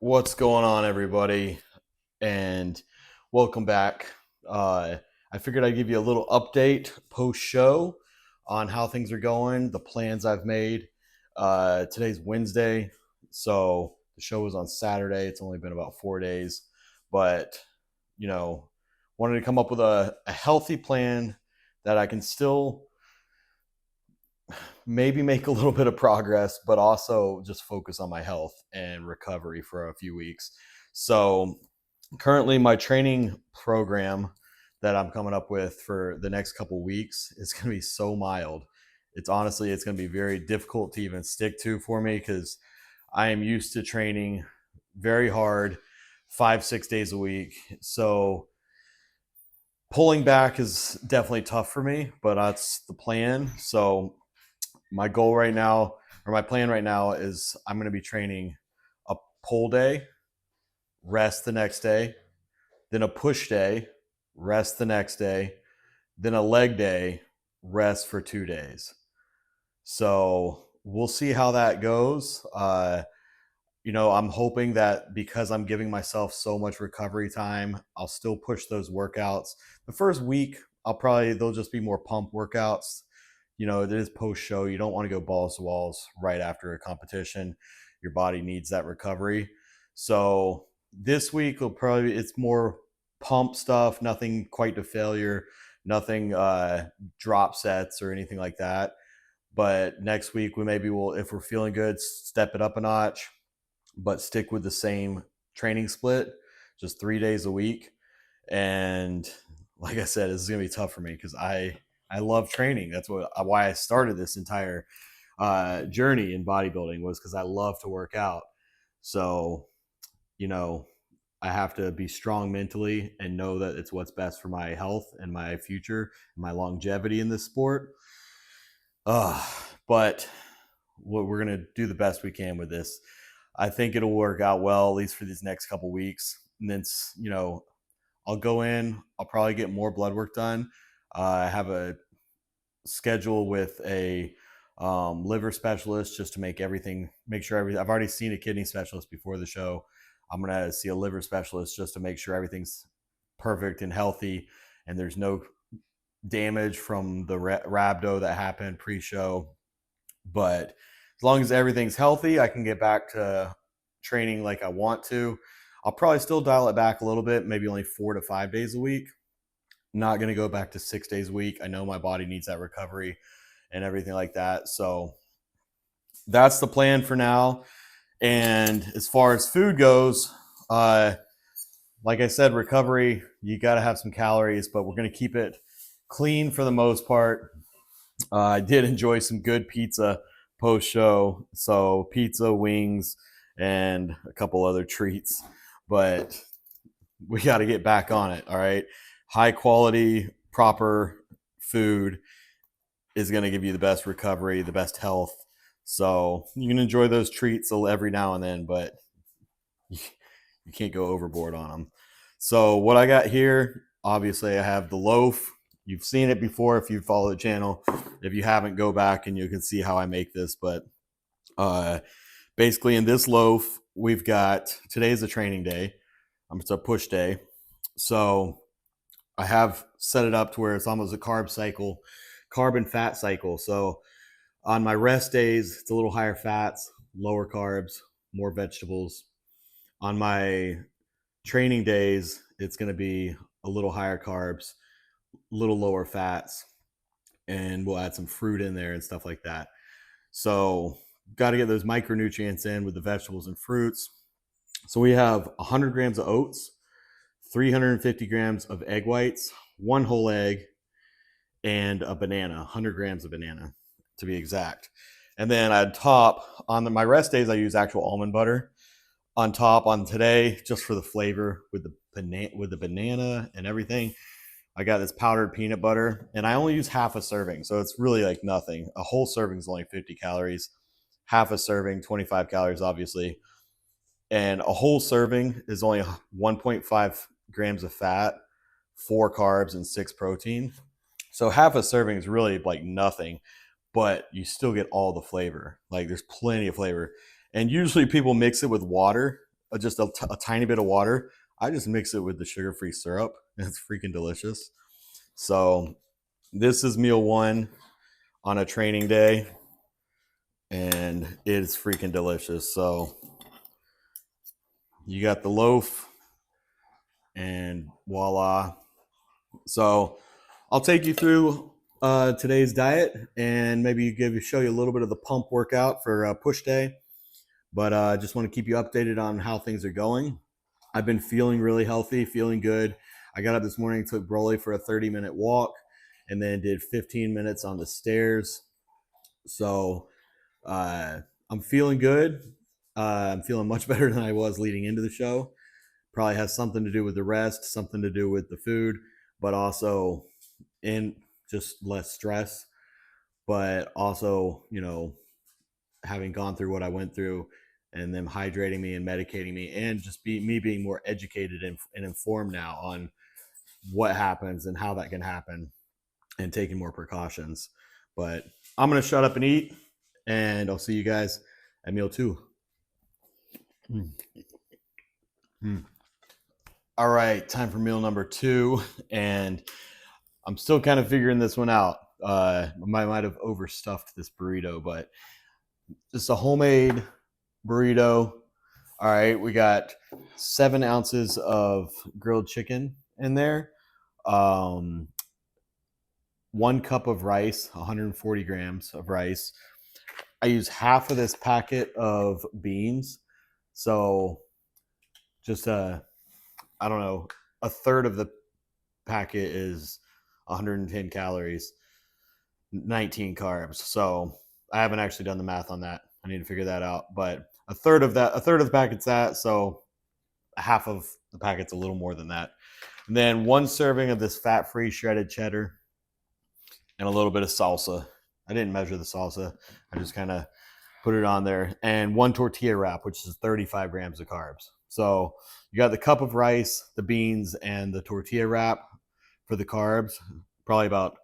What's going on, everybody? And welcome back. I figured I'd give you a little update post show on how things are going, the plans I've made. Today's Wednesday, so the show was on Saturday. It's only been about 4 days, but you know, wanted to come up with a healthy plan that I can still maybe make a little bit of progress, but also just focus on my health and recovery for a few weeks. So, currently, my training program that I'm coming up with for the next couple weeks is going to be so mild. It's going to be very difficult to even stick to for me because I am used to training very hard, 5, 6 days a week. So, pulling back is definitely tough for me, but that's the plan. So, my goal right now, or my plan right now, is I'm going to be training a pull day, rest the next day, then a push day, rest the next day, then a leg day, rest for 2 days. So we'll see how that goes. I'm hoping that because I'm giving myself so much recovery time, I'll still push those workouts. The first week, they'll just be more pump workouts. It is post show. You don't want to go balls to walls right after a competition. Your body needs that recovery. So this week it's more pump stuff, nothing quite to failure, nothing drop sets or anything like that. But next week will, if we're feeling good, step it up a notch, but stick with the same training split, just 3 days a week. And like I said, this is gonna be tough for me because I love training. That's why I started this entire journey in bodybuilding, was because I love to work out. So, you know, I have to be strong mentally and know that it's what's best for my health and my future, and my longevity in this sport. But we're gonna do the best we can with this. I think it'll work out well, at least for these next couple weeks. And then, I'll go in. I'll probably get more blood work done. I have a schedule with a liver specialist just to make sure everything. I've already seen a kidney specialist before the show. I'm gonna see a liver specialist just to make sure everything's perfect and healthy, and there's no damage from the rhabdo that happened pre-show. But as long as everything's healthy, I can get back to training like I want to. I'll probably still dial it back a little bit, maybe only 4 to 5 days a week. Not going to go back to 6 days a week. I know my body needs that recovery and everything like that. So that's the plan for now. And as far as food goes, like I said, recovery, you got to have some calories, but we're going to keep it clean for the most part. I did enjoy some good pizza post show. So pizza, wings, and a couple other treats. But we got to get back on it. All right. High quality, proper food is going to give you the best recovery, the best health. So you can enjoy those treats every now and then, but you can't go overboard on them. So what I got here, obviously I have the loaf. You've seen it before if you follow the channel. If you haven't, go back and you can see how I make this. But basically in this loaf, we've got, today's a training day. It's a push day. So I have set it up to where it's almost a carb and fat cycle. So on my rest days, it's a little higher fats, lower carbs, more vegetables. On my training days, it's going to be a little higher carbs, a little lower fats, and we'll add some fruit in there and stuff like that. So got to get those micronutrients in with the vegetables and fruits. So we have 100 grams of oats, 350 grams of egg whites, one whole egg, and a banana, 100 grams of banana to be exact. And then on top, my rest days, I use actual almond butter. On top, on today, just for the flavor with the banana and everything, I got this powdered peanut butter, and I only use half a serving, so it's really like nothing. A whole serving is only 50 calories. Half a serving, 25 calories, obviously. And a whole serving is only 1.5 grams of fat, 4 carbs, and 6 protein. So half a serving is really like nothing, but you still get all the flavor. Like there's plenty of flavor. And usually people mix it with water just a tiny bit of water. I just mix it with the sugar-free syrup. It's freaking delicious. So this is meal one on a training day, and it's freaking delicious. So you got the loaf, and voila. So I'll take you through today's diet and maybe show you a little bit of the pump workout for push day. But I just want to keep you updated on how things are going. I've been feeling really healthy, feeling good. I got up this morning, took Broly for a 30-minute walk, and then did 15 minutes on the stairs. So I'm feeling good. I'm feeling much better than I was leading into the show. Probably has something to do with the rest, something to do with the food, but also in just less stress. But also, having gone through what I went through, and them hydrating me and medicating me, and just me being more educated and informed now on what happens and how that can happen, and taking more precautions. But I'm going to shut up and eat, and I'll see you guys at meal two. All right, time for meal number two, and I'm still kind of figuring this one out. I might have overstuffed this burrito, but just a homemade burrito. All right, we got 7 ounces of grilled chicken in there, 1 cup of rice, 140 grams of rice. I use half of this packet of beans, so just a third of the packet is 110 calories, 19 carbs. So I haven't actually done the math on that. I need to figure that out. But a third of the packet's that, so half of the packet's a little more than that. And then 1 serving of this fat-free shredded cheddar, and a little bit of salsa. I didn't measure the salsa. I just kind of put it on there. And 1 tortilla wrap, which is 35 grams of carbs. So you got the cup of rice, the beans, and the tortilla wrap for the carbs. Probably about,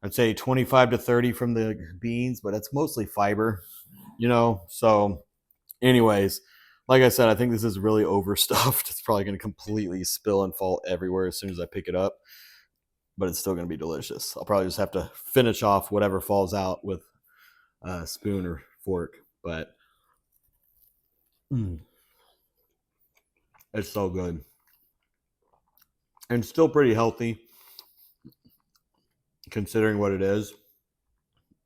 I'd say 25 to 30 from the beans, but it's mostly fiber, So anyways, like I said, I think this is really overstuffed. It's probably going to completely spill and fall everywhere as soon as I pick it up, but it's still going to be delicious. I'll probably just have to finish off whatever falls out with a spoon or fork, but it's so good. And still pretty healthy considering what it is,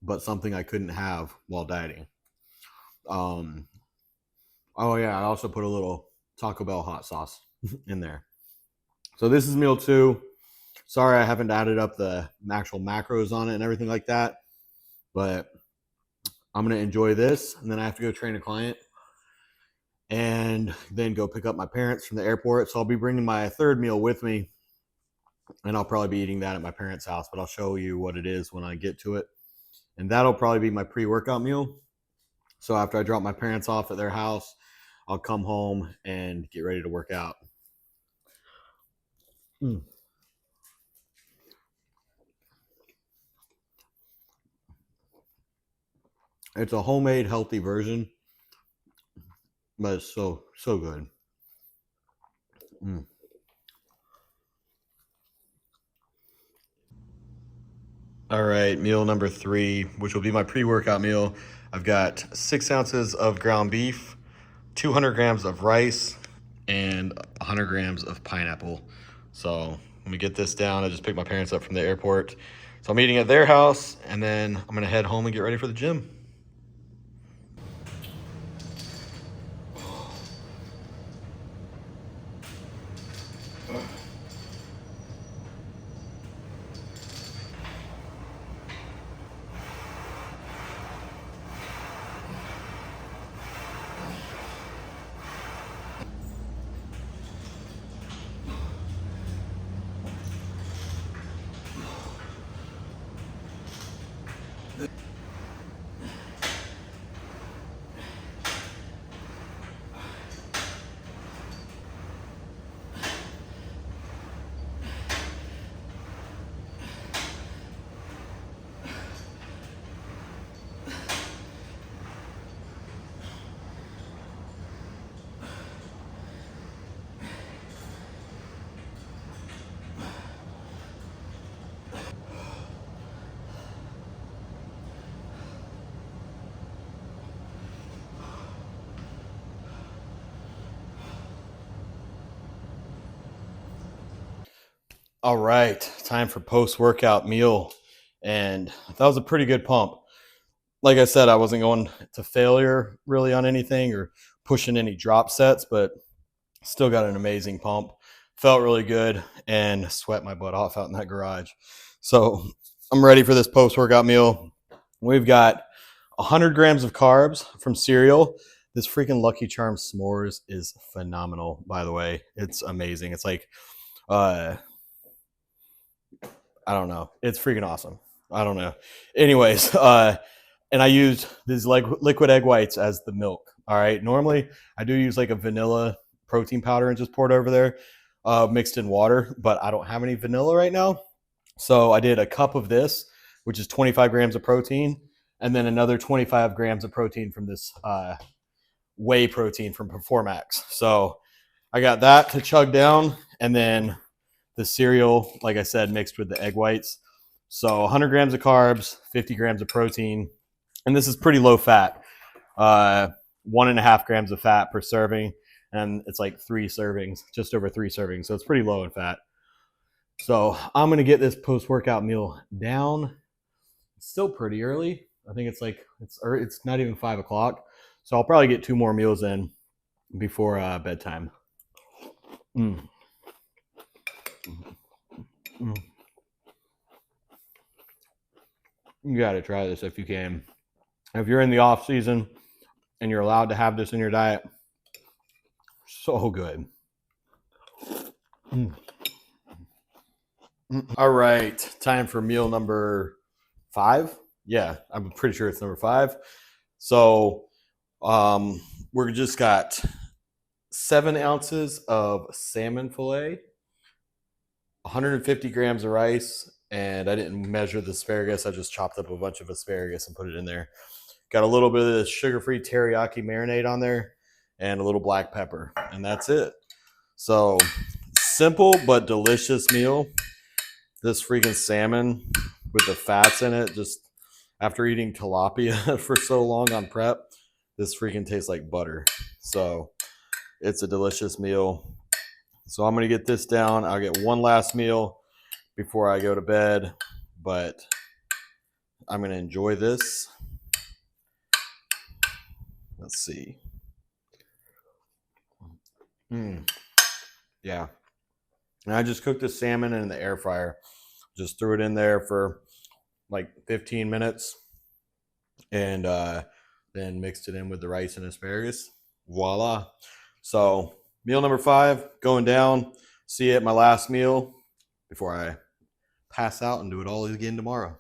but something I couldn't have while dieting. Oh yeah, I also put a little Taco Bell hot sauce in there. So this is meal 2. Sorry I haven't added up the actual macros on it and everything like that, but I'm going to enjoy this, and then I have to go train a client and then go pick up my parents from the airport. So I'll be bringing my third meal with me, and I'll probably be eating that at my parents' house, but I'll show you what it is when I get to it. And that'll probably be my pre-workout meal. So after I drop my parents off at their house, I'll come home and get ready to work out. It's a homemade healthy version, but it's so good. All right, meal number 3, which will be my pre-workout meal. I've got 6 ounces of ground beef, 200 grams of rice, and 100 grams of pineapple. So let me get this down. I just picked my parents up from the airport. So I'm eating at their house, and then I'm going to head home and get ready for the gym. All right, time for post-workout meal. And that was a pretty good pump. Like I said, I wasn't going to failure really on anything or pushing any drop sets, but still got an amazing pump. Felt really good and sweat my butt off out in that garage. So I'm ready for this post-workout meal. We've got 100 grams of carbs from cereal. This freaking Lucky Charms s'mores is phenomenal, by the way. It's amazing. It's like uh I don't know. It's freaking awesome. I don't know. Anyways, and I used these like liquid egg whites as the milk. All right. Normally, I do use like a vanilla protein powder and just pour it over there, mixed in water. But I don't have any vanilla right now, so I did a cup of this, which is 25 grams of protein, and then another 25 grams of protein from this whey protein from Performax. So I got that to chug down, and then the cereal, like I said, mixed with the egg whites. So 100 grams of carbs, 50 grams of protein, and this is pretty low fat. 1.5 grams of fat per serving, and it's like 3 servings, just over 3 servings. So it's pretty low in fat. So I'm gonna get this post-workout meal down. It's still pretty early. I think it's like it's not even 5 o'clock. So I'll probably get 2 more meals in before bedtime. Mm. Mm. You got to try this if you can. If you're in the off season and you're allowed to have this in your diet, so good. Mm. All right, time for meal number 5. Yeah, I'm pretty sure it's number 5. So we're just got 7 ounces of salmon fillet, 150 grams of rice, and I didn't measure the asparagus. I just chopped up a bunch of asparagus and put it in there. Got a little bit of the sugar-free teriyaki marinade on there and a little black pepper, and that's it. So simple but delicious meal. This freaking salmon with the fats in it, just after eating tilapia for so long on prep, this freaking tastes like butter. So it's a delicious meal. So I'm going to get this down. I'll get one last meal before I go to bed, but I'm going to enjoy this. Let's see. Yeah. And I just cooked the salmon in the air fryer. Just threw it in there for like 15 minutes and then mixed it in with the rice and asparagus. Voila. So meal number 5 going down. See you at my last meal before I pass out and do it all again tomorrow.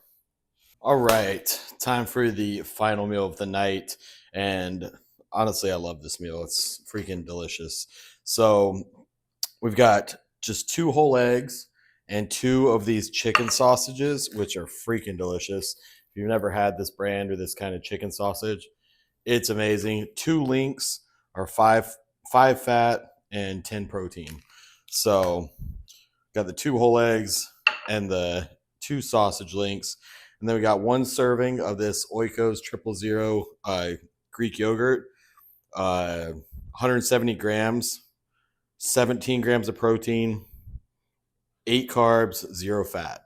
All right, time for the final meal of the night. And honestly, I love this meal. It's freaking delicious. So we've got just 2 whole eggs and 2 of these chicken sausages, which are freaking delicious. If you've never had this brand or this kind of chicken sausage, it's amazing. 2 links are 5 fat and 10 protein. So got the 2 whole eggs and the 2 sausage links. And then we got 1 serving of this Oikos 000 Greek yogurt, 170 grams, 17 grams of protein, 8 carbs, 0 fat.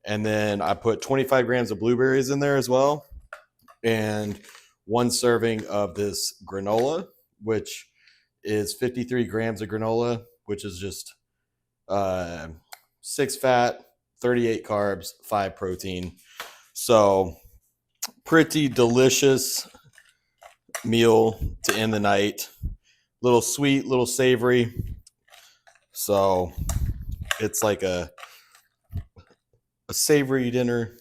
And then I put 25 grams of blueberries in there as well, and 1 serving of this granola, which is 53 grams of granola, which is just 6 fat, 38 carbs, 5 protein. So pretty delicious meal to end the night. Little sweet, little savory. So it's like a savory dinner,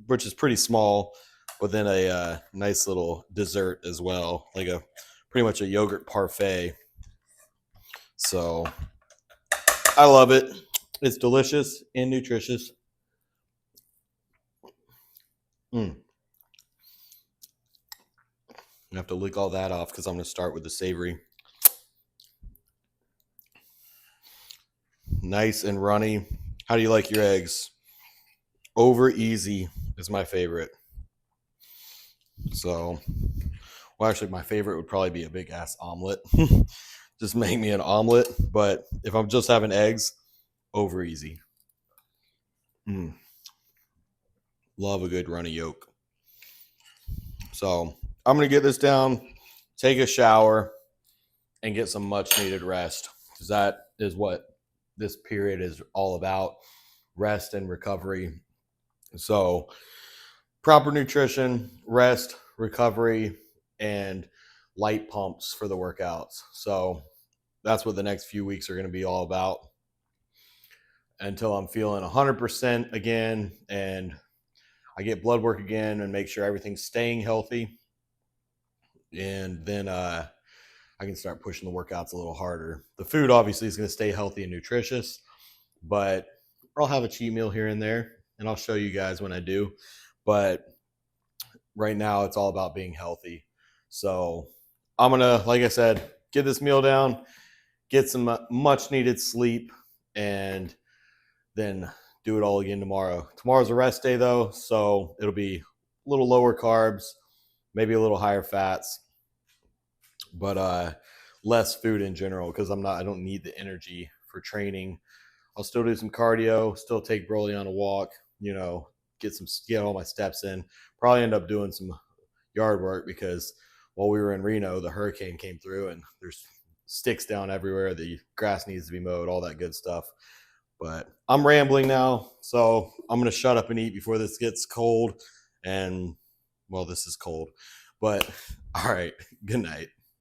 which is pretty small, but then a nice little dessert as well, like a pretty much a yogurt parfait. So I love it. It's delicious and nutritious. I have to lick all that off because I'm going to start with the savory. Nice and runny. How do you like your eggs? Over easy is my favorite. So, well, actually, my favorite would probably be a big ass omelet. Just make me an omelet. But if I'm just having eggs, over easy. Love a good runny yolk. So I'm going to get this down, take a shower, and get some much needed rest, because that is what this period is all about: rest and recovery. So proper nutrition, rest, recovery, and light pumps for the workouts. So that's what the next few weeks are going to be all about, until I'm feeling 100% again and I get blood work again and make sure everything's staying healthy. And then I can start pushing the workouts a little harder. The food obviously is going to stay healthy and nutritious, but I'll have a cheat meal here and there, and I'll show you guys when I do. But right now it's all about being healthy. So I'm going to, like I said, get this meal down, get some much needed sleep, and then do it all again tomorrow. Tomorrow's a rest day though, so it'll be a little lower carbs, maybe a little higher fats, but less food in general, because I don't need the energy for training. I'll still do some cardio, still take Broly on a walk, get all my steps in. Probably end up doing some yard work, because while we were in Reno, the hurricane came through and there's sticks down everywhere. The grass needs to be mowed, all that good stuff. But I'm rambling now, so I'm going to shut up and eat before this gets cold. And, well, this is cold. But, all right, good night.